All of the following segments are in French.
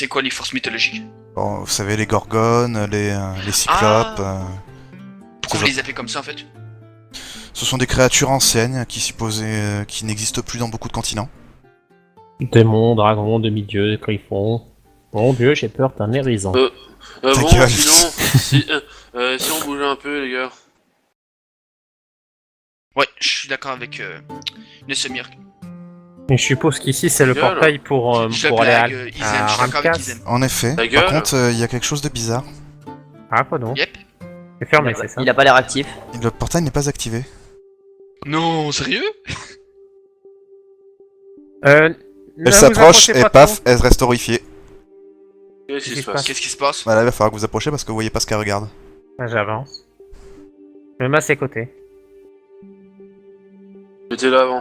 C'est quoi les forces mythologiques? Bon, vous savez, les gorgones, les cyclopes... Pourquoi vous les appelez comme ça en fait? Ce sont des créatures anciennes qui n'existent plus dans beaucoup de continents. Démons, dragons, demi-dieux, griffons. Mon dieu, j'ai peur d'un hérisson. Ta Bon, gueule. sinon, si on bougeait un peu, les gars. Ouais, je suis d'accord avec le semi-orc. Et je suppose qu'ici c'est le Gueule. portail pour aller Je à blague, Isem, je suis Ramkas. d'accord avec Isem. En effet. Ta Par gueule. contre, il y a quelque chose de bizarre. Ah, quoi donc? Yep. C'est fermé, c'est ça? Il a pas l'air actif. Le portail n'est pas activé. Non, sérieux? Elle s'approche et paf, elle reste horrifiée. Qu'est-ce qui se Qu'est-ce passe? Qu'est-ce qui se passe? Voilà, il va falloir que vous approchiez parce que vous voyez pas ce qu'elle regarde. J'avance. Je me mets à ses côtés. J'étais là avant.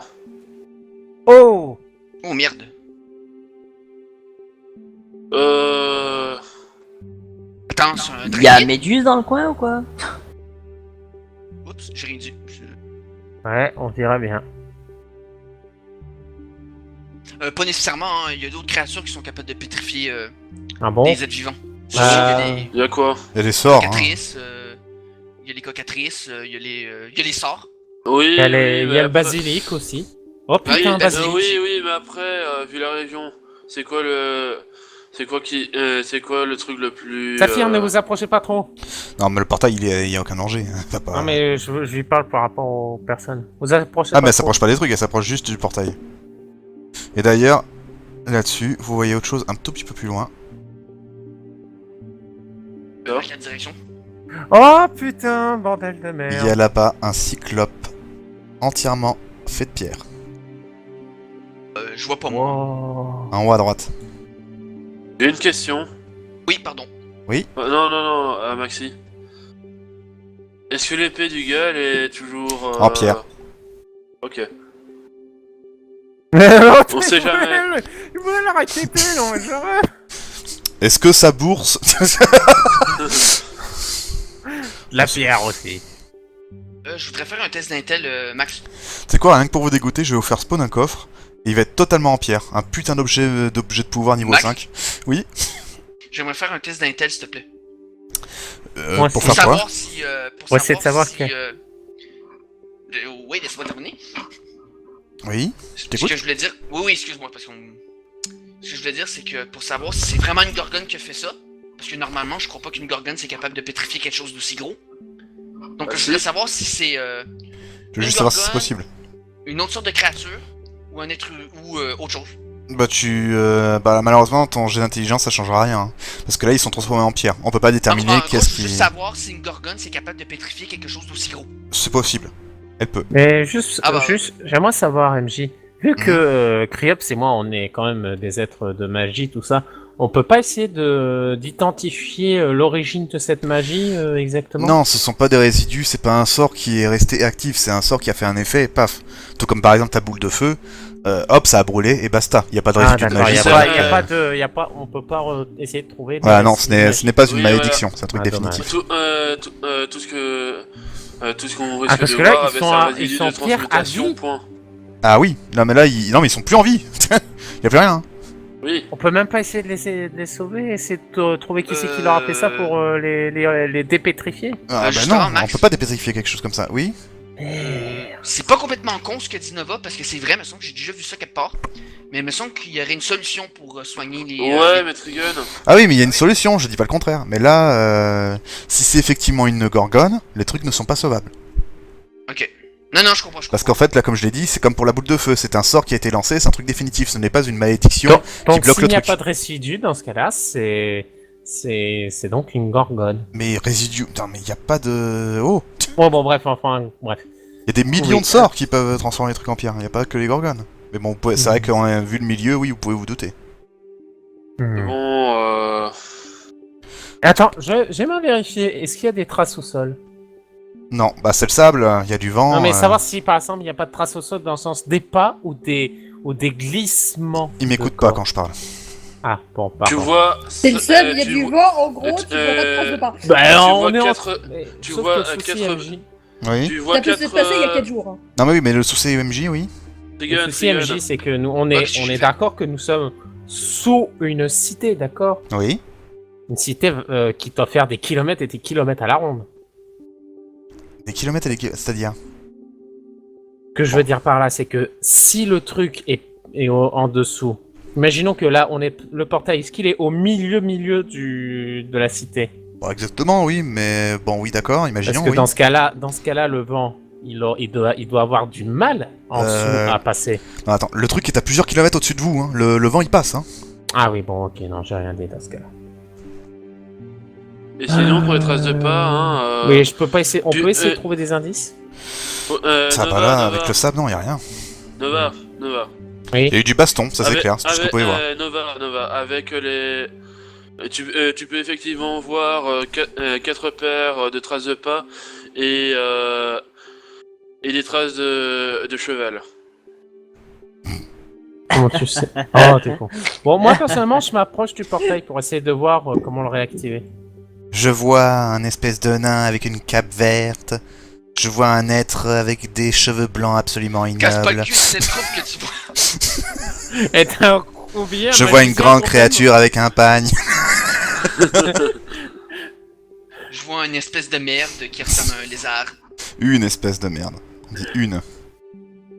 Oh! Oh merde. Attends, c'est un Il y a dragon. Méduse dans le coin ou quoi? Oups, j'ai rien dit. Ouais, on dirait bien. Pas nécessairement, hein, il y a d'autres créatures qui sont capables de pétrifier Ah bon? des êtres vivants. Il y Bah, a des Y'a quoi? Il y a des sorts, hein. cocatrices, il y a les cocatrices, il y a les sorts. Oui, Il y a, oui, il y mais a le après- basilic aussi. Oh Ah oui, putain, le basilic. basilic. oui, mais après, vu la région, c'est quoi le... c'est quoi le truc le plus... Saphir, ne vous approchez pas trop. Non, mais le portail, il y a aucun danger. Hein. T'as pas... Non mais je lui parle par rapport aux personnes. Vous approchez Ah, pas mais elle trop. s'approche pas des trucs, elle s'approche juste du portail. Et d'ailleurs, là-dessus, vous voyez autre chose un tout petit peu plus loin. Dans quelle direction? Oh putain, bordel de Il y merde. a là-bas un cyclope entièrement fait de pierre. Je vois pas moi. Wow. En haut à droite. J'ai une question. Oui, pardon. Non, Maxi. Est-ce que l'épée du gars, elle est toujours... En pierre. Ok. On On sait jamais. Il voulait l'arrêter, non mais jamais. Est-ce que ça bourse? La pierre aussi. Je voudrais faire un test d'intel, Max. C'est quoi, rien que pour vous dégoûter, je vais vous faire spawn un coffre. Et il va être totalement en pierre. Un putain d'objet de pouvoir niveau Max 5. Oui. J'aimerais faire un test d'intel, s'il te plaît. Moi Pour aussi. faire quoi? si... On va essayer de savoir Oui, laisse-moi terminer. Oui, je Ce t'écoute. que je voulais dire... Oui, excuse-moi, parce qu'on... Ce que je voulais dire, c'est que pour savoir si c'est vraiment une gorgone qui a fait ça, parce que normalement, je crois pas qu'une gorgone c'est capable de pétrifier quelque chose d'aussi gros. Donc Bah, je si. voudrais savoir si c'est Je veux juste savoir si c'est gorgone. possible. une autre sorte de créature, ou un être... ou autre chose. Bah malheureusement ton jet d'intelligence ça changera rien. Hein. Parce que là ils sont transformés en pierre. On peut pas déterminer En gros, qu'est-ce je veux qui... juste savoir si une gorgone c'est capable de pétrifier quelque chose d'aussi gros. C'est possible. Elle peut. Mais juste, Ah bah. j'aimerais savoir, MJ. Vu que Criops et moi, on est quand même des êtres de magie, tout ça, on peut pas essayer d'identifier l'origine de cette magie exactement? Non, ce sont pas des résidus, c'est pas un sort qui est resté actif, c'est un sort qui a fait un effet et paf. Tout comme par exemple ta boule de feu, hop ça a brûlé et basta. Y a pas de Ah résidu de d'accord, magie. y a pas, on peut pas essayer de trouver. des Voilà, non, résidus ce n'est pas une Oui, malédiction, c'est un truc Ah, définitif. Tout ce qu'on risque parce de que là, voir ils avec sont sa à- résidu ils sont de pierre à transmutation, vie. point. Ah oui, non mais là, non mais ils sont plus en vie. Y a plus rien. Hein. Oui. On peut même pas essayer de les sauver, essayer de trouver qui c'est qui leur a fait ça pour les dépétrifier. Ah bah justement, non, Max. on peut pas dépétrifier quelque chose comme ça. Oui. C'est pas complètement con ce que dit Nova, parce que c'est vrai, me semble que j'ai déjà vu ça quelque part. Mais il me semble qu'il y aurait une solution pour soigner les... Ouais, mais Trigun. Ah oui, mais il y a une solution, je dis pas le contraire. Mais là, si c'est effectivement une gorgone, les trucs ne sont pas sauvables. Ok. Non, je comprends, Parce qu'en fait, là, comme je l'ai dit, c'est comme pour la boule de feu. C'est un sort qui a été lancé, c'est un truc définitif. Ce n'est pas une malédiction Donc bloque s'il le n'y a truc. pas de résidu dans ce cas-là, c'est donc une gorgone. Mais résidu... Putain, mais il y a pas de... Oh. Bon bref. Il y a des millions Oui. de sorts qui peuvent transformer les trucs en pierre. Il n'y a pas que les gorgones. Mais bon, c'est vrai qu'en vu le milieu, oui, vous pouvez vous douter. Bon, Attends, j'aimerais vérifier, est-ce qu'il y a des traces au sol? Non, bah c'est le sable, il y a du vent. Non mais savoir si par exemple il n'y a pas de traces au sol dans le sens des pas ou des glissements. Il m'écoute de pas corps. quand je parle. Ah bon, tu pardon. vois... C'est le seul, il y a tu du vois- vent, en gros, tu vois pas de traces de pas. Bah tu on vois est en... quatre- mais- tu sauf vois, que le souci, quatre- MJ... Oui. Tu vois Ça peut se 4... passer il y a 4 jours. Hein. Non mais oui, mais le souci MJ, oui. Le souci MJ, c'est que nous, on est d'accord que nous sommes sous une cité, d'accord? Oui. Une cité qui doit faire des kilomètres et des kilomètres à la ronde. Des kilomètres et des kilomètres, c'est-à-dire? Ce que je veux dire par là, c'est que si le truc est en dessous, imaginons que là, le portail, est-ce qu'il est au milieu de la cité? Bon, exactement, oui, mais bon, oui, d'accord, Parce imaginons, que oui. dans ce cas-là, le vent, il doit avoir du mal en dessous à passer. Non, attends, le truc est à plusieurs kilomètres au-dessus de vous, hein. Le vent il passe, hein. Ah oui, bon, ok, non, j'ai rien dit dans ce cas-là. Et sinon, pour les traces de pas, hein. Oui, je peux pas essayer. On tu- peut essayer de trouver des indices? Ça va là, avec le sable, non, y a rien. Nova. Oui. Il y a eu du baston, ça c'est Avec- clair, c'est tout ce que vous pouvez voir. Nova, avec les... Tu peux effectivement voir 4 paires de traces de pas et des traces de cheval. Comment tu sais? Oh, t'es con. Bon, moi, personnellement, je m'approche du portail pour essayer de voir comment le réactiver. Je vois un espèce de nain avec une cape verte. Je vois un être avec des cheveux blancs absolument Casse pas le ignobles. cul de cette troupe que tu vois. Et t'as un combien? Je vois une grande créature avec un pagne. Je vois une espèce de merde qui ressemble à un lézard. Une espèce de merde. On dit une.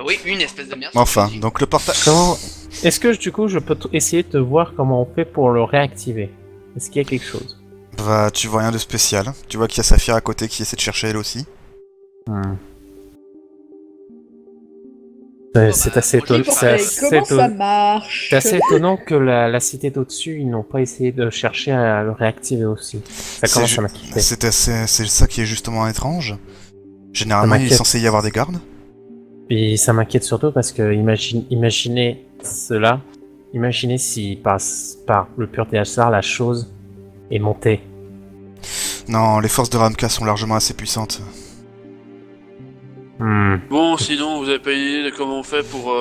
Oui, une espèce de merde. Enfin, donc le portail... Comment... Est-ce que du coup je peux essayer de voir comment on fait pour le réactiver? Est-ce qu'il y a quelque chose? Bah, tu vois rien de spécial. Tu vois qu'il y a Saphir à côté qui essaie de chercher elle aussi. C'est assez moi, j'ai étonnant. pas- C'est Et assez comment ça étonnant. marche? C'est assez étonnant que la cité d'au-dessus, ils n'ont pas essayé de chercher à le réactiver aussi. Ça C'est commence ju- à m'inquiéter. C'est ça qui est justement étrange. Généralement, il est m'inquiète. censé y avoir des gardes. Et ça m'inquiète surtout parce que imaginez cela. Imaginez si par le pur hasard la chose est montée. Non, les forces de Ramka sont largement assez puissantes. Bon, sinon, vous avez pas idée de comment on fait pour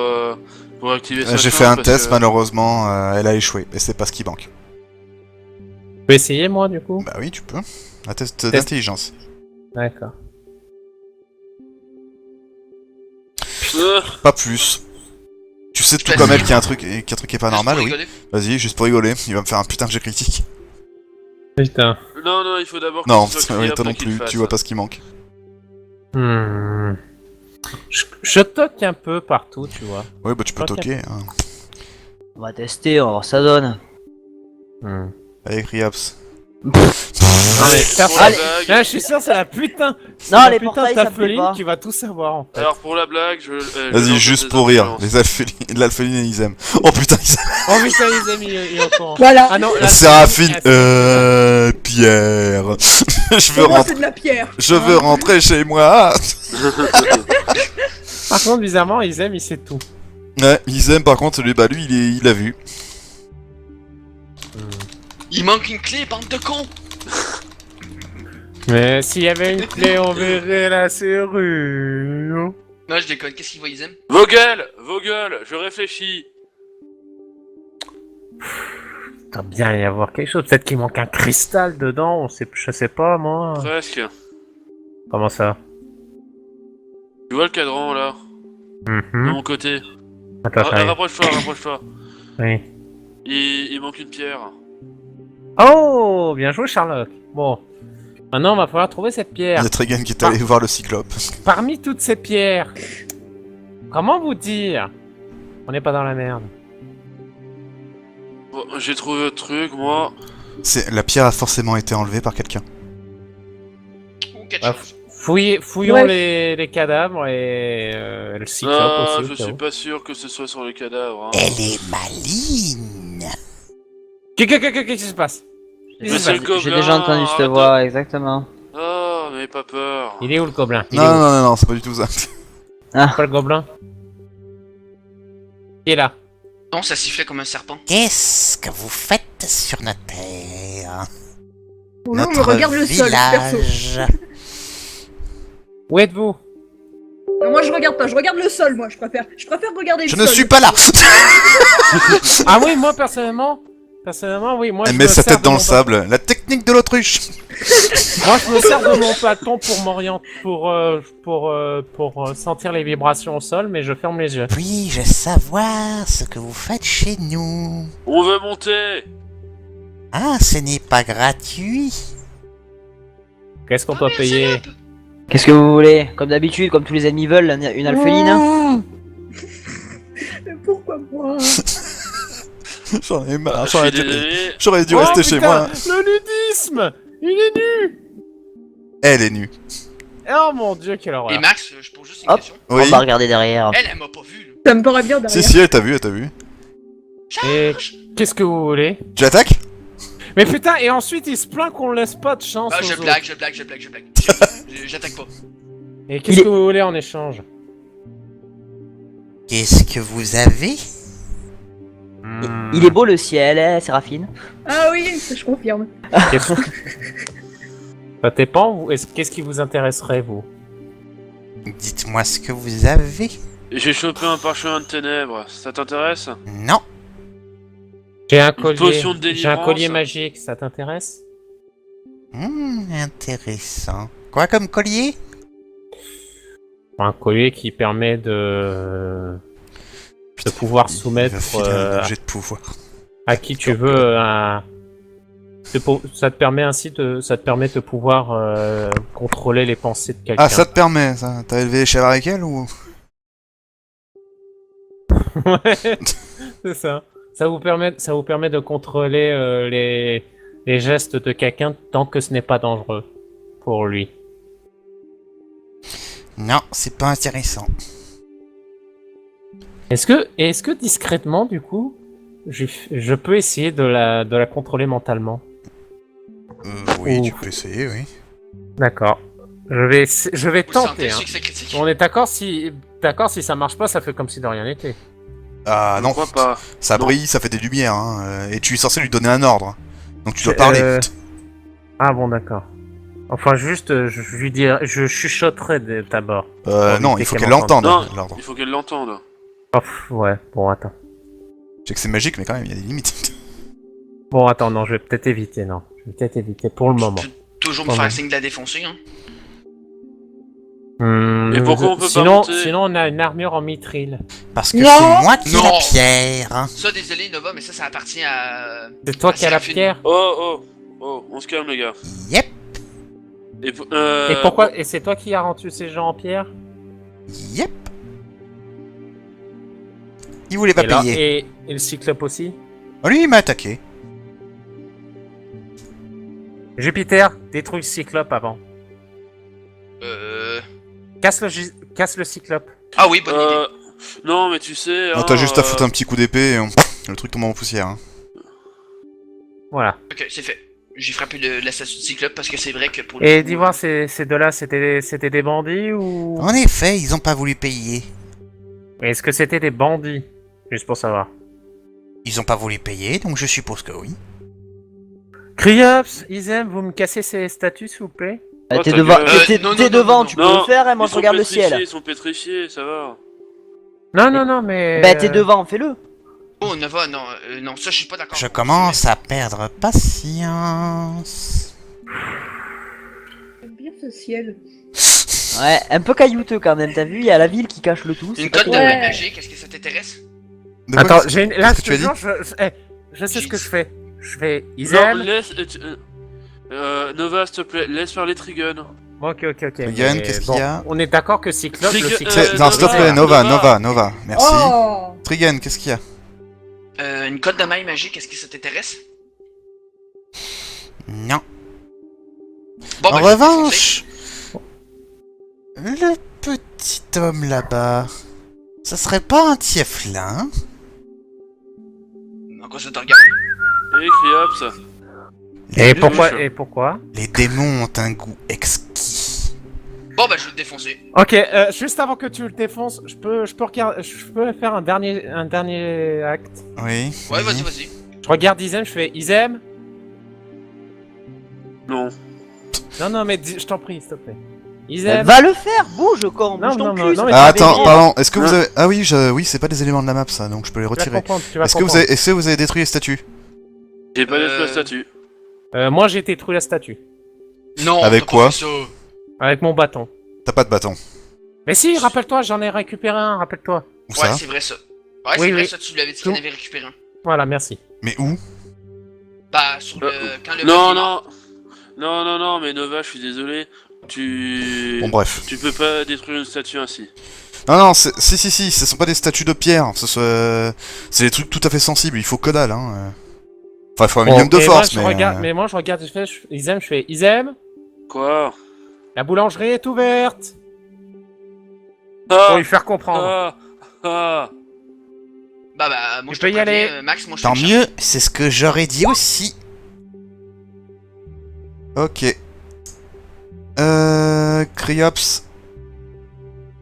activer ça? J'ai fait un test, malheureusement, elle a échoué. Et c'est pas ce qui manque. Je peux essayer moi du coup? Bah oui, tu peux. Un test d'intelligence. D'accord. Pas plus. Tu sais tout Vas-y. comme elle qu'il y a un truc qui est pas normal, Juste oui. pour rigoler. Vas-y, juste pour rigoler. Il va me faire un putain de jet critique. Putain. Non, il faut d'abord Non, que ce soit oui, Kriap toi non qui le plus, fasse. tu vois pas ce qui manque. Je toque un peu partout, tu vois. Oui, bah tu peux Ok. toquer. Hein. On va tester, on va voir ce que ça donne. Allez, Kriaps. Non, mais Pour la Allez. blague, là, je suis sûr, c'est la putain. C'est Non, la les putain portails, ça me plaît d'Apheline pas. qui va tout savoir en fait. alors pour la blague, je Vas-y, lance juste des pour rire. influences. L'alpheline et Isem. Oh putain, Isem. Oh putain, les amis, il est au courant. Voilà. Ah non, là, Séraphine. c'est- Pierre. je veux Pour moi, rentrer. c'est de la pierre. Je veux rentrer chez moi. Par contre, bizarrement, ils aiment, il sait tout. Ouais, Isem, par contre, lui, bah lui, il a vu. Il manque une clé, bande de cons. Mais s'il y avait une clé, on verrait la serrure. Non, je déconne. Qu'est-ce qu'il voit, Isem? Vos gueules, je réfléchis. Il doit bien y avoir quelque chose. Peut-être qu'il manque un cristal dedans, je sais pas moi. Presque. Comment ça? Tu vois le cadran là, de mon côté. Attends, j'arrive. Rapproche-toi. Oui. Il manque une pierre. Oh, bien joué Sherlock. Bon. Maintenant, on va falloir trouver cette Il pierre. y a Trigun qui est allé voir le cyclope. Parmi toutes ces pierres, comment vous dire? On n'est pas dans la merde. Bon, j'ai trouvé autre truc, moi. La pierre a forcément été enlevée par quelqu'un. Ou quelque Ah, chose. Fouillons Ouais. les cadavres et le cyclope Ah, aussi. je au cas suis où. pas sûr que ce soit sur le cadavre. Hein. Elle est maligne. Qu'est-ce qui se passe? Mais c'est le J'ai gobelin, déjà entendu cette arrête de- voix, exactement. Oh, n'ayez pas peur. Il est où le gobelin? Il Non, est où? non, c'est pas du tout ça. Pas le gobelin? Il est là. Non, ça sifflait comme un serpent. Qu'est-ce que vous faites sur notre terre? Oh non, on regarde le sol, perso. Où êtes-vous? Non, moi, je regarde pas. Je regarde le sol, moi. Je préfère regarder le Je sol. ne suis pas là. Ah oui, moi personnellement, oui, moi Elle je met me sa sers tête de dans mon le sable. La technique de l'autruche. Moi, je me sers de mon bâton pour m'orienter, pour sentir les vibrations au sol, mais je ferme les yeux. Puis-je savoir ce que vous faites chez nous? On veut monter. Ah, ce n'est pas gratuit. Qu'est-ce qu'on doit payer? Qu'est-ce que vous voulez? Comme d'habitude, comme tous les ennemis veulent, une alphéline. Oh. Mais pourquoi moi? J'en ai marre, Je suis désolé. j'aurais dû Oh, rester chez putain, moi. Le nudisme! Il est nu! Elle est nue. Oh mon dieu, quelle Et horreur! Max, je pose juste une Hop. question. Oui. On va regarder derrière. Elle m'a pas vu, là. Ça me paraît bien derrière. Si, elle t'a vu, elle t'a vu. Et qu'est-ce que vous voulez? Tu attaques? Mais putain, et ensuite il se plaint qu'on laisse pas de chance Ah, aux je autres. blague. J'attaque pas. Et qu'est-ce que vous voulez en échange? Qu'est-ce que vous avez? Il est beau le ciel, hein, Séraphine. Ah oui, ça, je confirme. Qu'est-ce que... Ça dépend, vous. Qu'est-ce qui vous intéresserait, vous? Dites-moi ce que vous avez. J'ai chopé un parchemin de ténèbres. Ça t'intéresse? Non. J'ai un collier. potion de J'ai un délivrance. collier magique, ça t'intéresse? Intéressant. Quoi comme collier? Un collier qui permet de pouvoir Il va soumettre filer un objet de pouvoir. à qui tu veux un... Ça te permet ainsi de pouvoir contrôler les pensées de quelqu'un. Ah, ça te permet, ça. T'as élevé les chèvres avec elle ou? Ouais, c'est ça. Ça vous permet de contrôler les gestes de quelqu'un tant que ce n'est pas dangereux pour lui. Non, c'est pas intéressant. Est-ce que discrètement, du coup, je peux essayer de la contrôler mentalement? Oui, Ouf. tu peux essayer, oui. D'accord. Je vais Vous sentez tenter. le Hein. succès critique. On est d'accord si ça marche pas, ça fait comme si de rien n'était. Ah Je non, crois pas. ça Non. brille, ça fait des lumières, hein. Et tu es censé lui donner un ordre. Donc tu dois parler. Ah bon, d'accord. Enfin, juste, je lui dirai, je chuchoterai d'abord. Non, il faut qu'elle l'entende, Non, l'ordre. il faut qu'elle l'entende. Oh, ouais, bon, attends. Je sais que c'est magique, mais quand même, il y a des limites. Bon, attends, non, je vais peut-être éviter, non. Je vais peut-être éviter pour le moment. Toujours me Pardon. faire signe de la défoncer, hein. Hmm, Et pourquoi on peut pas sinon, monter sinon, on a une armure en mithril. Parce que Non. c'est moi qui ai Non. la pierre. Hein. Ça, désolé, Nova, mais ça appartient à... C'est toi Ah, qui as la Séraphine. pierre. Oh, on se calme les gars. Yep, Et pourquoi? Et c'est toi qui as rendu ces gens en pierre? yep. Il voulait pas et, là- payer. et le cyclope aussi? Oh, lui, il m'a attaqué. Jupiter, détruis le cyclope avant. Casse le cyclope. Ah oui, bonne idée. Non, mais tu sais. Non, t'as juste à foutre un petit coup d'épée et le truc tombe en poussière. Hein. Voilà. Ok, c'est fait. J'ai frappé la statue de Cyclope parce que c'est vrai que pour le Et coup, dis-moi, ces deux-là, c'était des bandits ou... En effet, ils ont pas voulu payer. Est-ce que c'était des bandits? Juste pour savoir. Ils ont pas voulu payer, donc je suppose que oui. Criops, Isem, vous me cassez ces statues, s'il vous plaît? Oh, T'es ta devant, gueule. Non, t'es non, devant, non, tu non. peux le faire, hein, moi Ils je sont regarde le pétrifiés, ciel. Ils sont pétrifiés, ça va. Non, mais... Bah t'es devant, fais-le. Oh, Nova, non, non, ça je suis pas d'accord. Je commence à perdre patience. J'aime bien ce ciel. Ouais, un peu caillouteux quand même, t'as vu, il y a la ville qui cache le tout. c'est Une pas cote de terrible. Ouais. main magique, est-ce que ça t'intéresse? De quoi, Attends, qu'est-ce- là, qu'est-ce je que te tu as dit? jure, je sais ce que je fais. Je fais Non, Isem. laisse. Nova, s'il te plaît, laisse faire les Trigun. Ok. Trigun, mais qu'est-ce qu'il bon, y a? on est d'accord que Cyclope, le Trigun, Cyclope... C'est- Non, s'il te Nova, plaît, Nova, Nova. Nova, merci. Oh. Trigun, qu'est-ce qu'il y a? Une cote de main magique, est-ce que ça t'intéresse? Non. Bon, En ben, je vais te revanche, le petit homme là-bas, ça serait pas un tieflin? défoncer. En quoi ça te regarde? Et Criops. Et Louche. pourquoi? Les démons ont un goût exquis. Bon, bah je vais te défoncer. Ok, juste avant que tu le défonces, je peux faire un dernier acte. Oui. Ouais, vas-y. Je regarde Isem, je fais Isem. Non. Non, mais je t'en prie, s'il te plaît. Isem. Va le faire, bouge con, Non, bouge ton non, cul. non, mais Ah, tu vas attends, venir. pardon, est-ce que vous Hein? avez... Ah oui, oui, c'est pas des éléments de la map ça, donc je peux les Tu vas retirer. comprendre, tu vas Est-ce que vous avez détruit les statues? J'ai pas détruit la statue. Moi, j'ai détruit la statue. Non, Avec t'as quoi pas fait ça. Avec mon bâton. T'as pas de bâton. Mais si, rappelle-toi, j'en ai récupéré un, rappelle-toi. Où Ouais, ça? c'est vrai ça. Ouais, Oui, c'est vrai oui. ça, tu l'avais dit qu'on avait récupéré un. Voilà, merci. Mais où? Bah, sur le... quand le Non, bug est mort. non, mais Nova, je suis désolé. Bon, bref. Tu peux pas détruire une statue ainsi. Non, non, si, ce sont pas des statues de pierre. C'est des trucs tout à fait sensibles. Il faut que dalle, hein. Enfin, il faut un minimum de et force, moi, mais. je regarde, mais moi, je regarde, Isem, je fais Isem, Quoi? la boulangerie est ouverte. Ah, Pour lui faire comprendre. ah. Bah, moi Tu je te peux y aller. préviens, Max, moi je Tant te mieux, c'est ce que j'aurais dit aussi. Ok. Cryops.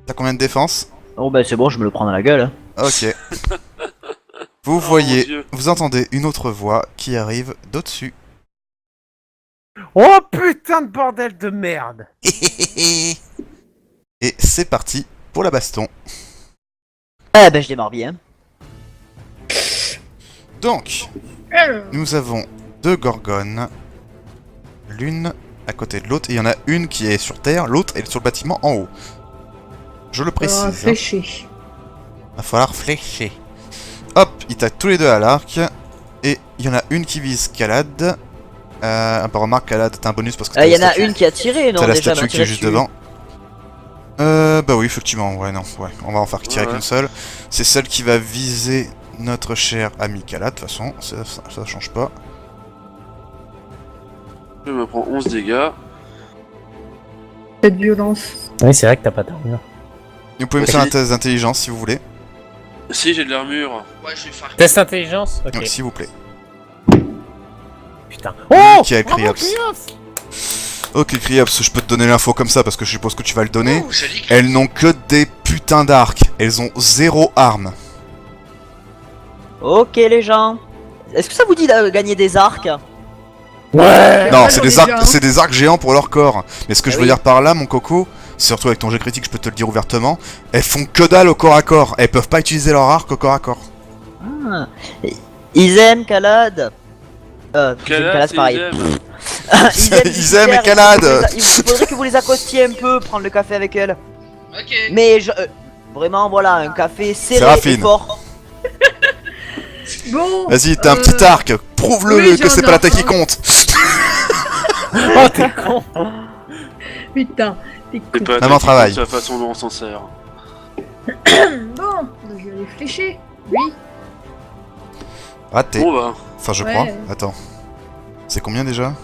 T'as combien de défense? Oh bah c'est bon, je me le prends dans la gueule. Hein. Ok. Vous mon voyez, Dieu. vous entendez une autre voix qui arrive d'au-dessus. Oh putain de bordel de merde. Et c'est parti pour la baston. Ah bah je démarre bien. Donc, nous avons deux gorgones. L'une à côté de l'autre. Et il y en a une qui est sur terre, l'autre est sur le bâtiment en haut. Je le précise. hein. Fléché. Va falloir flécher. Hop, ils tapent tous les deux à l'arc. Et il y en a une qui vise Calade. Bah remarque, Calade, t'as un bonus parce que Il y en a une qui a tiré, non t'as la déjà, statue non, qui est juste dessus. devant. Bah oui, effectivement, ouais, non, ouais. On va en faire tirer Ouais. qu'une seule. C'est celle qui va viser notre cher ami Calade, de toute façon, ça change pas. Je me prends 11 dégâts. Cette violence. Oui, c'est vrai que t'as pas d'armure. Vous pouvez me faire un test d'intelligence si vous voulez. Si, j'ai de l'armure. Ouais, je vais le faire. Test intelligence. Ok. Donc, s'il vous plaît. Putain. Oh Qui a bravo, Cryops. Cryops. Ok, Cryops, je peux te donner l'info comme ça parce que je suppose que tu vas le donner. Oh, joli. Elles n'ont que des putains d'arcs. Elles ont 0 armes. Ok les gens. Est-ce que ça vous dit de gagner des arcs? Ouais. Non, Ouais, c'est j'en ai des déjà arcs, un. c'est des arcs géants pour leur corps. Mais ce que Ah je veux oui. dire par là, mon coco, surtout avec ton jet critique, je peux te le dire ouvertement, elles font que dalle au corps à corps. Elles peuvent pas utiliser leur arc au corps à corps. Ah. Isem, Calade. Isem, Calade, c'est pareil. Isem. Isem et Calade. Il faudrait que vous les accostiez un peu, prendre le café avec elle. Ok. Mais vraiment, voilà, un café serré et Séraphine. fort. Bon. Vas-y, t'as un petit arc, prouve-le oui, que j'ai c'est un pas la arc, taille qui hein. compte. Oh t'es con. Putain, t'es C'est con. pas Maman travaille. C'est la façon dont on s'en sert. Bon, je vais aller flécher. Oui. Raté. Bon bah. Enfin, je Ouais. crois. Attends. C'est combien déjà?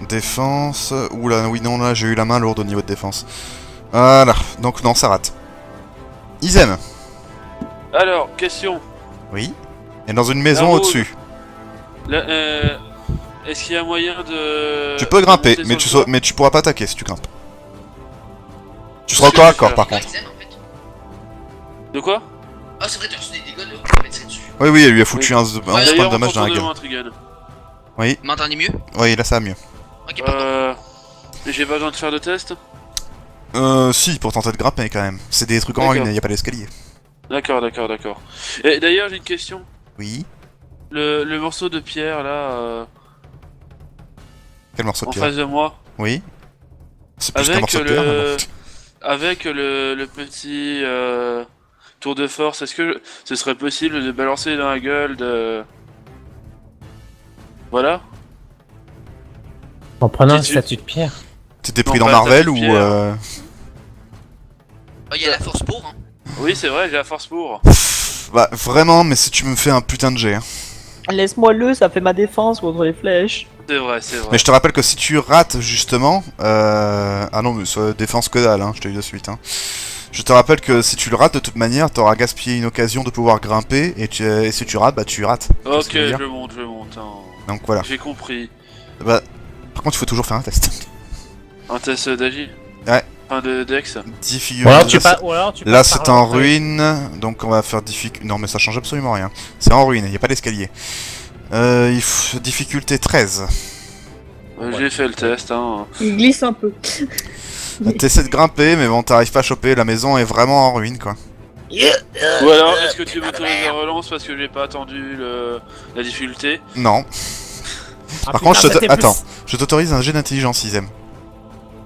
Défense. Oula, oui, non, là, j'ai eu la main lourde au niveau de défense. Voilà. Donc, non, ça rate. Isem. Alors, question. Oui. Et dans une maison La au-dessus. Là, est-ce qu'il y a moyen de. Tu peux de grimper, monter mais sur le toit mais tu pourras pas attaquer si tu grimpes. Tu seras au Ce que corps à je vais corps faire. par Ouais, contre. Zen, en fait. De quoi? Ah, c'est vrai, t'as reçu des dégâts de on va tirer dessus. Oui, oui, elle lui a foutu Oui. un 11 points de D'ailleurs, dommage dans la on gueule. un Trigun. Oui, Vous m'entendez mieux? oui, là ça va mieux. Ok, pardon. J'ai pas besoin de faire de test? Si, pour tenter de grimper quand même. C'est des trucs en D'accord. une, y a pas d'escalier. D'accord. Et d'ailleurs, j'ai une question. Oui. Le morceau de pierre là, Quel morceau de en pierre? face de moi, Oui. C'est plus qu'un avec morceau de pierre. le, hein. avec le petit tour de force, est-ce que ce serait possible de balancer dans la gueule de. Voilà. En prenant une Si tu- statue de pierre. T'étais pris Non, dans pas Marvel statue ou de pierre. Ah, il y a la force pour, hein. Oui, c'est vrai, j'ai la force pour. Bah vraiment, mais si tu me fais un putain de jet. Hein. Laisse-moi le, ça fait ma défense contre les flèches. C'est vrai. Mais je te rappelle que si tu rates justement, ah non, mais ça défense que dalle, hein, je te dis de suite. Hein. Je te rappelle que si tu le rates de toute manière, t'auras gaspillé une occasion de pouvoir grimper et si tu rates, bah tu rates. Tu vois ce Ok, que je veux dire je monte. Hein. Donc voilà. J'ai compris. Bah, par contre, il faut toujours faire un test. Un test d'agi. Ouais. Enfin de Dex. Difficulté. Ou alors tu Là, passes c'est par en l'entrée. ruine, donc on va faire difficulté. Non, mais ça change absolument rien. C'est en ruine, il n'y a pas d'escalier. Difficulté 13. J'ai fait le test. Hein. Il glisse un peu. T'essaies de grimper, mais bon, t'arrives pas à choper. La maison est vraiment en ruine, quoi. Ou alors, est-ce que tu m'autorises la relance parce que j'ai pas attendu la difficulté? Non. Ah, Par contre, putain, c'était attends, plus- Je t'autorise un jet d'intelligence, Izem.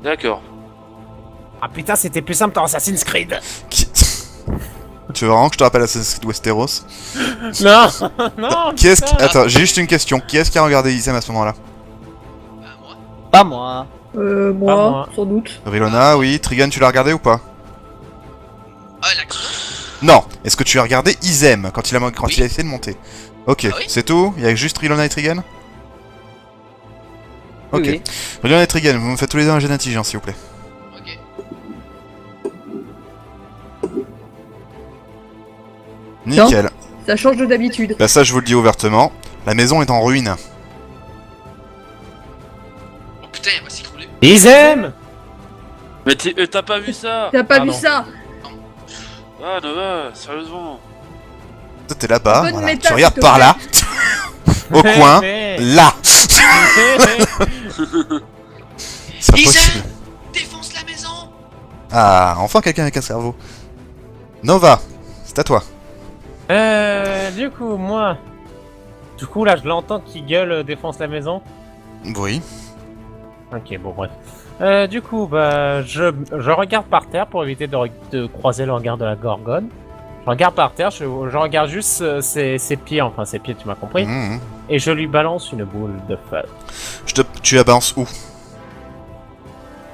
D'accord. Ah putain, c'était plus simple dans Assassin's Creed. Qui... Tu veux vraiment que je te rappelle Assassin's Creed Westeros? Non, non. Qui est-ce qui... putain. Attends, j'ai juste une question. Qui est-ce qui a regardé Izem à ce moment-là? Bah, moi. Pas moi. Moi, moi. sans doute. Rilona, oui. Trigan, tu l'as regardé ou pas? Ah, l'action. Non. Est-ce que tu as regardé Izem quand il a Oui. essayé de monter? Ok, Ah oui. c'est tout? Il y a juste Rilona et Trigan? Ok. Oui, oui. Rilona et Trigan, vous me faites tous les deux un jet d'intelligence, s'il vous plaît. Ok. Nickel. Ça change de d'habitude. Bah ça, je vous le dis ouvertement. La maison est en ruine. Oh putain, elle va s'écrouler. Izem. Mais t'as pas vu ça? T'as pas Pardon. vu ça? Ah, Nova, sérieusement. Toi, t'es là-bas, Un peu de voilà. métal, Tu regardes s'il te par plaît. là. Au coin. Mais- Là. C'est pas Izem, possible. défonce la maison. Ah, enfin quelqu'un avec un cerveau. Nova, c'est à toi. Du coup, moi. Du coup, là, je l'entends qui gueule, défonce la maison. Oui. Ok, bon, bref. Du coup, bah, je regarde par terre pour éviter de croiser le regard de la Gorgone. Je regarde par terre, je regarde juste ses pieds, enfin ses pieds, tu m'as compris. Mhm. Et je lui balance une boule de feu. Tu la balances où?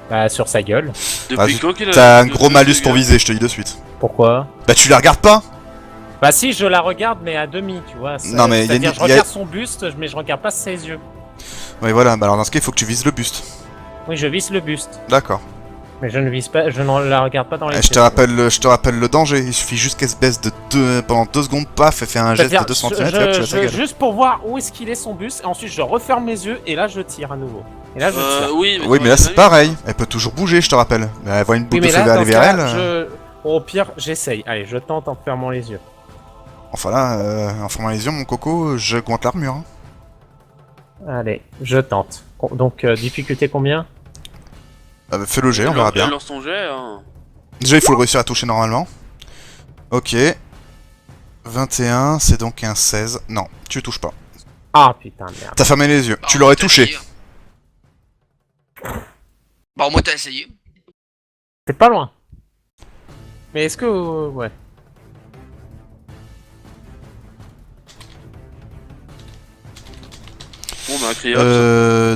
Bah, sur sa gueule. Depuis Ah, quand qu'il a... T'as un de- gros de- malus de- pour viser, je te dis de suite. Pourquoi? Bah tu la regardes pas? Bah si, je la regarde, mais à demi, tu vois. Non, mais y a c'est-à-dire, une- je y a- regarde son buste, mais je regarde pas ses yeux. Oui voilà, bah alors dans ce cas il faut que tu vises le buste. Oui, je vise le buste. D'accord. Mais je ne vise pas, je ne la regarde pas dans les Je yeux. te rappelle le danger, il suffit juste qu'elle se baisse pendant 2 secondes, paf, et fait un geste de C'est-à-dire, 2 cm et hop, tu as sa gueule. juste pour voir où est-ce qu'il est son buste, et ensuite je referme mes yeux, et là je tire à nouveau. Et là je tire. Oui, Oui mais là c'est t'as pareil, elle peut toujours bouger, je te rappelle. Mais elle voit une Oui, boule de mais feu là, dans aller ce vers cas, elle. au pire, j'essaye. Allez, je tente en fermant les yeux. Enfin là, en fermant les yeux, mon coco, je compte l'armure. Hein. Allez, je tente. Donc, difficulté combien? Fais le jet, on verra bien. lance ton jet, hein. Déjà il faut le réussir à toucher normalement. Ok. 21, c'est donc un 16. Non, tu touches pas. Ah putain, merde. T'as fermé les yeux, Bah, tu au l'aurais moins, t'as touché. essayé. Bah, au moins, t'as essayé. C'est pas loin. Mais est-ce que... ouais. Bon, bah, crier.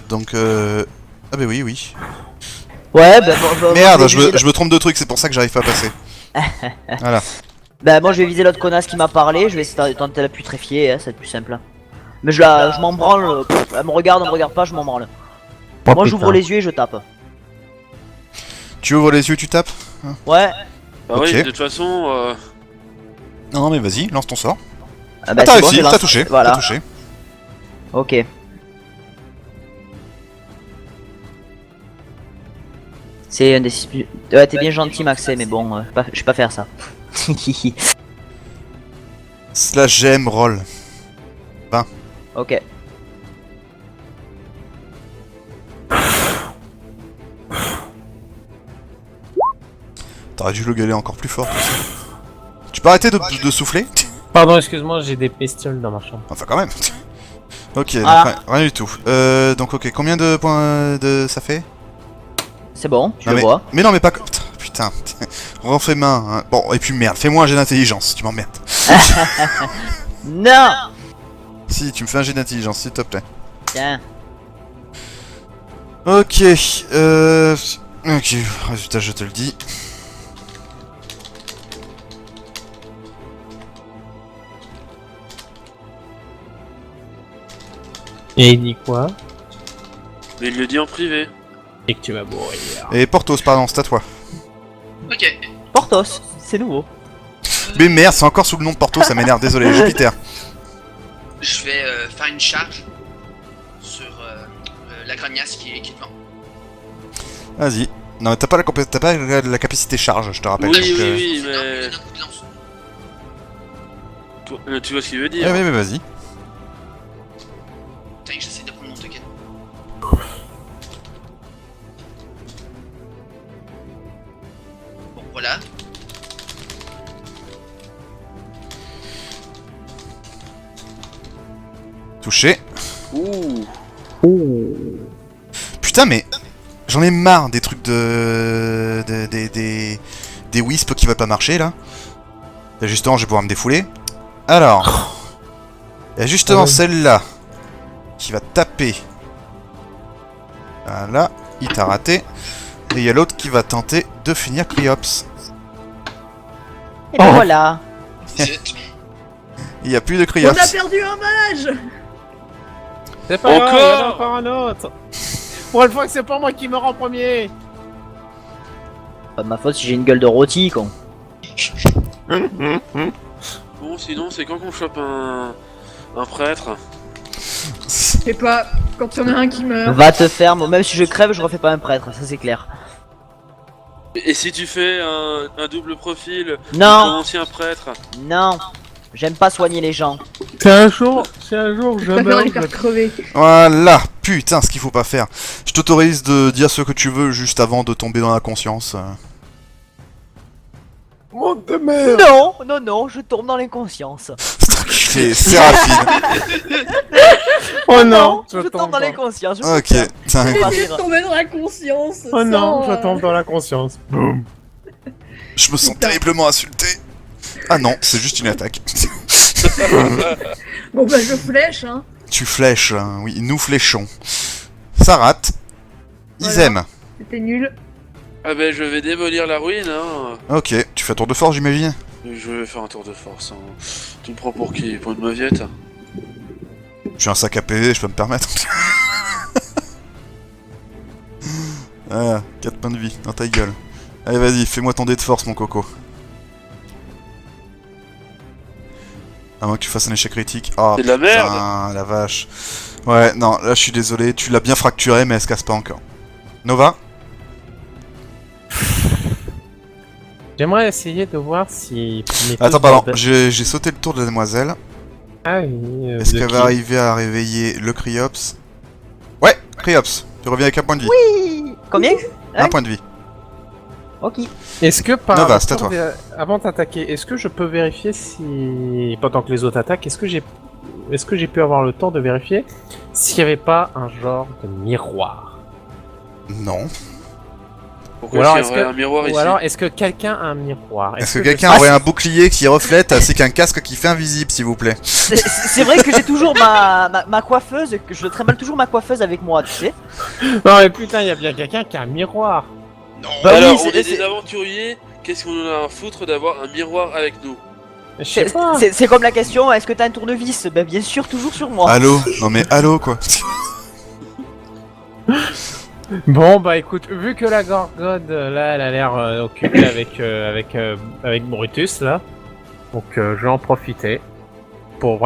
Donc Ah bah oui, oui. Ouais, bah, Merde, moi, je me trompe de truc, c'est pour ça que j'arrive pas à passer. Voilà. Bah, moi je vais viser l'autre connasse qui m'a parlé, je vais essayer de tenter la putréfier, hein, c'est plus simple. Mais je m'en branle, elle me regarde pas, je m'en branle. Oh, Moi putain. j'ouvre les yeux et je tape. Tu ouvres les yeux, tu tapes? Ouais. Bah oui, ok. de toute façon, Non mais vas-y, lance ton sort. Ah bah, Ah, t'as c'est bon, réussi, je lance. t'as touché, Voilà. t'as touché. Ok. C'est un des 6 plus... Ouais, t'es bien gentil Maxé, mais bon, je vais pas faire ça. Slash j'aime roll. Ok. T'aurais dû le gueuler encore plus fort. Tu peux arrêter de souffler? Pardon, excuse-moi, j'ai des bestioles dans ma chambre. Enfin quand même. Ok, donc, Ah. rien du tout. Donc ok, combien de points ça fait? C'est bon, tu Non, le mais... vois. Mais non mais pas... Putain, refais main. Hein. Bon, et puis merde, fais-moi un jet d'intelligence, tu m'emmerdes. Non. Si, tu me fais un jet d'intelligence, s'il te plaît. Tiens. Ok, Ok, résultat, je te le dis. Et il dit quoi? mais il le dit en privé. Et que tu vas mourir. Et Portos, pardon, c'est à toi. Ok. Portos, c'est nouveau. Mais merde, c'est encore sous le nom de Portos, ça m'énerve, désolé, Jupiter. Je vais faire une charge sur la grognasse qui est devant. Vas-y. Non, mais t'as pas la capacité charge, je te rappelle. Oui, donc, oui, oui, Non, il mais... donne un coup de lance. Tu vois ce qu'il veut dire. Ouais, mais vas-y. Putain, j'essaie de prendre mon token. Bon, voilà. Touché. Ouh. Putain, mais j'en ai marre des trucs des wisps qui veulent pas marcher là. Et justement, je vais pouvoir me défouler. Alors, il y a justement celle-là qui va taper. Voilà, il t'a raté. Et il y a l'autre qui va tenter de finir Cryops. Et ben voilà. Zut. Il n'y a plus de On a Cryops. perdu un mage. C'est pas grave, il y en a Encore encore un autre. Pour une fois que c'est pas moi qui meurs en premier. Pas de ma faute si j'ai une gueule de rôti, con. Bon, sinon, c'est quand qu'on chope un prêtre. Je sais pas, quand il y en a un qui meurt. Va te faire, moi, même si je crève, je refais pas un prêtre, ça c'est clair. Et si tu fais un double profil, ton Non, ancien prêtre, non. J'aime pas soigner les gens. C'est un jour je Je préfère meurs. les faire crever. Voilà, putain, ce qu'il faut pas faire. Je t'autorise de dire ce que tu veux juste avant de tomber dans la conscience. Monde de merde. Non, non, non, je tombe dans l'inconscience. C'est Séraphine. Oh non, je tombe dans l'inconscience. Ok, putain. J'ai tombé dans la conscience. Oh non, sans, je tombe dans la conscience. Boum. Je me sens terriblement insulté. Ah non, c'est juste une attaque. Bon bah je flèche, hein. Tu flèches, hein, oui, nous fléchons. Ça rate. Ils Voilà. aiment. C'était nul. ah ben je vais démolir la ruine, hein. Ok, tu fais un tour de force, j'imagine. Je vais faire un tour de force. Hein. Tu me prends pour qui? Pour une mauviette? J'ai un sac à PV, je peux me permettre. Ah, 4 points de vie, dans ta gueule. Allez, vas-y, fais-moi ton dé de force, mon coco. À moins que tu fasses un échec critique. Oh, C'est de la merde. putain, la vache. Ouais, non, là je suis désolé, tu l'as bien fracturé, mais elle se casse pas encore. Nova? J'aimerais essayer de voir si... Attends, pardon, j'ai sauté le tour de la demoiselle. Ah oui, Est-ce de qu'elle qui va arriver à réveiller le Cryops? Ouais, Cryops, tu reviens avec un point de vie. Oui. Combien? Un point de vie. Ok. Est-ce que par Nova, c'est à toi. avant d'attaquer, est-ce que je peux vérifier si pendant que les autres attaquent, est-ce que j'ai pu avoir le temps de vérifier s'il n'y avait pas un genre de miroir? Non. Pourquoi Ou alors, il y est-ce aurait que- un miroir Ou ici? alors est-ce que quelqu'un a un miroir? Est-ce que quelqu'un aurait un bouclier qui reflète ainsi qu'un casque qui fait invisible, s'il vous plaît? C'est vrai que j'ai toujours ma coiffeuse, que je trimballe toujours ma coiffeuse avec moi, tu sais. Non mais putain, il y a bien quelqu'un qui a un miroir. Non. Bah oui, Alors, c'est- on est c'est- des aventuriers, qu'est-ce qu'on en a à foutre d'avoir un miroir avec nous? Je sais pas. C'est comme la question, est-ce que t'as un tournevis? Ben bien sûr, toujours sur moi. Allô? Non mais allô, quoi. Bon bah écoute, vu que la Gorgone là, elle a l'air occupée avec Brutus là, donc je vais en profiter pour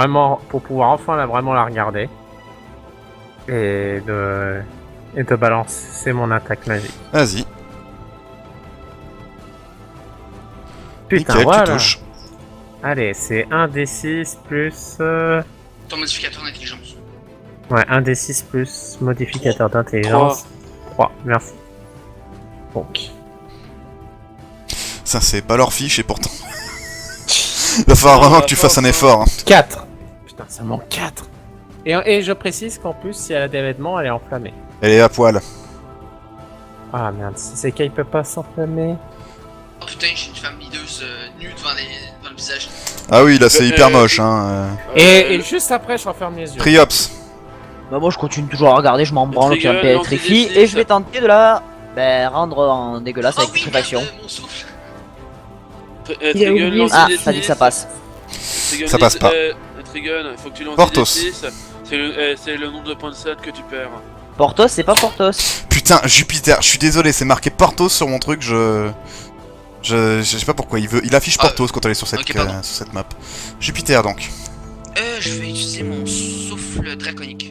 pouvoir enfin vraiment la regarder et de balancer mon attaque magique. Vas-y, Putain, nickel, voilà. tu touches. Allez, c'est 1d6 plus Ton modificateur d'intelligence. ouais, 1d6 plus modificateur d'intelligence. 3, merci. Donc Ça, c'est pas leur fiche et pourtant. Il va falloir vraiment que tu fasses un effort. Hein. 4. Putain, ça manque 4. Et je précise qu'en plus, si elle a des vêtements, elle est enflammée. Elle est à poil. Ah merde, si c'est qu'elle peut pas s'enflammer. Oh putain, j'ai une femme hideuse nue devant le visage. Ah oui, là c'est hyper moche. Hein. Et juste après, je referme les yeux. Cryops. Bah moi je continue toujours à regarder, je m'en branle qu'il y a un Trigger, pétrifie l'anti-décide. et je vais tenter de la rendre en dégueulasse Oh avec oui, putréfaction. merde, mon souffle. Il a oublié. Ah, ça dit que ça passe. Ça passe pas. Trigun, faut que tu lances Portos. c'est le nombre de points de set que tu perds. Portos, c'est pas Portos. Putain, Jupiter, je suis désolé, c'est marqué Portos sur mon truc, je sais pas pourquoi, il affiche Ah, Portos quand elle est sur cette, ok, pardon. sur cette map. Jupiter donc. Je vais utiliser mon souffle draconique.